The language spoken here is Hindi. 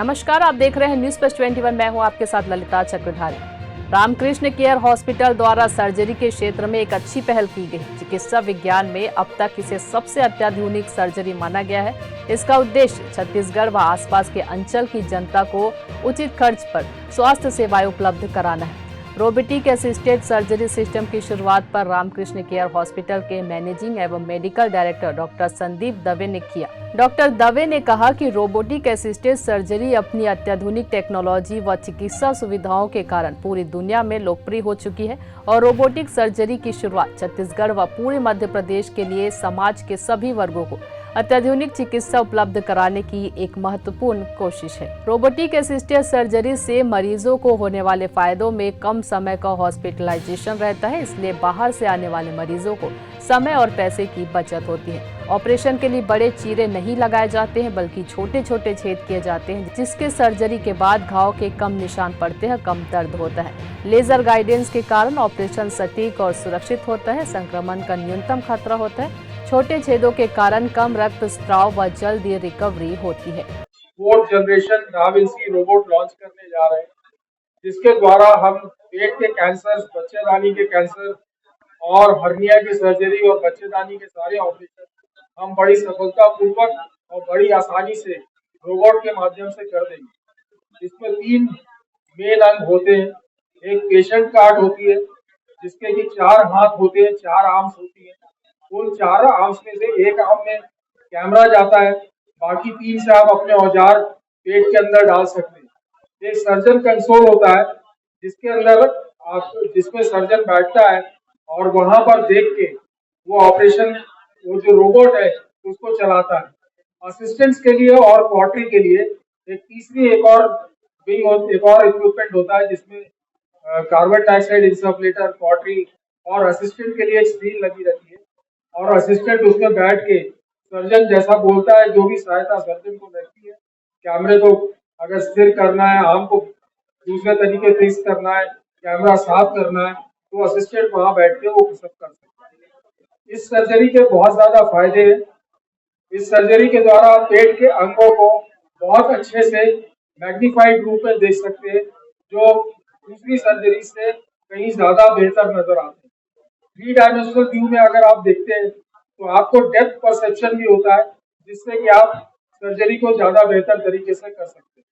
नमस्कार, आप देख रहे हैं न्यूज प्लस 21। मैं हूं आपके साथ ललिता चक्रधारी। रामकृष्ण केयर हॉस्पिटल द्वारा सर्जरी के क्षेत्र में एक अच्छी पहल की गई। चिकित्सा विज्ञान में अब तक इसे सबसे अत्याधुनिक सर्जरी माना गया है। इसका उद्देश्य छत्तीसगढ़ व आसपास के अंचल की जनता को उचित खर्च पर स्वास्थ्य सेवाएं उपलब्ध कराना है। रोबोटिक असिस्टेड सर्जरी सिस्टम की शुरुआत पर रामकृष्ण केयर हॉस्पिटल के मैनेजिंग एवं medical director doctor Sandeep Dave ने किया। डॉक्टर दवे ने कहा कि रोबोटिक असिस्टेड सर्जरी अपनी अत्याधुनिक टेक्नोलॉजी व चिकित्सा सुविधाओं के कारण पूरी दुनिया में लोकप्रिय हो चुकी है और रोबोटिक सर्जरी की शुरुआत छत्तीसगढ़ व पूरे मध्य प्रदेश के लिए समाज के सभी वर्गों को अत्याधुनिक चिकित्सा उपलब्ध कराने की एक महत्वपूर्ण कोशिश है। रोबोटिक असिस्टेड सर्जरी से मरीजों को होने वाले फायदों में कम समय का हॉस्पिटलाइजेशन रहता है, इसलिए बाहर से आने वाले मरीजों को समय और पैसे की बचत होती है। ऑपरेशन के लिए बड़े चीरे नहीं लगाए जाते हैं, बल्कि छोटे छोटे छेद किए जाते हैं, जिसके सर्जरी के बाद घाव के कम निशान पड़ते हैं, कम दर्द होता है। लेजर गाइडेंस के कारण ऑपरेशन सटीक और सुरक्षित होता है। संक्रमण का न्यूनतम खतरा होता है। छोटे छेदों के कारण कम रक्तस्राव व जल्दी रिकवरी होती है। 4th generation da Vinci robot launch करने जा रहे हैं, जिसके द्वारा हम पेट के कैंसर, बच्चेदानी के कैंसर और हर्निया की सर्जरी और बच्चेदानी के सारे ऑपरेशन हम बड़ी सफलतापूर्वक और बड़ी आसानी से रोबोट के माध्यम से कर देंगे। इसमें 3 मेन अंग होते हैं। एक पेशेंट कार्ड होती है, जिसके कि 4 हाथ होते हैं, 4 आर्म्स होती हैं। उन 4 आर्म्स में से एक आर्म में कैमरा जाता है, बाकी 3 से आप अपने औजार पेट के अंदर डाल सकते हैं। एक सर्जन कंसोल होता है, जिसके अंदर आप जिसमें सर्जन बैठता है और वहां पर देख के वो ऑपरेशन, वो जो रोबोट है उसको चलाता है। असिस्टेंट्स के लिए और क्वार्टरी के लिए एक और इक्विपमेंट होता है, जिसमें कार्बन डाइऑक्साइड इंसफलेटर, क्वार्टरी और असिस्टेंट के लिए एक स्क्रीन लगी रहती है और असिस्टेंट उसमें बैठ के सर्जन जैसा बोलता है, जो भी सहायता सर्जन को लगती है। कैमरे को अगर स्थिर करना है, आर्म को दूसरे तरीके से फिक्स करना है, कैमरा साफ करना है, तो असिस्टेंट वहां बैठ के वो सब कर सकता है। इस सर्जरी के बहुत ज्यादा फायदे हैं। इस सर्जरी के द्वारा आप पेट के अंगों को बहुत अच्छे से मैग्नीफाइड रूप में देख सकते हैं, जो दूसरी सर्जरी से कहीं ज्यादा बेहतर नजर आते हैं। 3 डायमेंशनल व्यू में अगर आप देखते हैं तो आपको डेप्थ परसेप्शन भी होता है, जिससे कि आप सर्जरी को ज्यादा बेहतर तरीके से कर सकते हैं।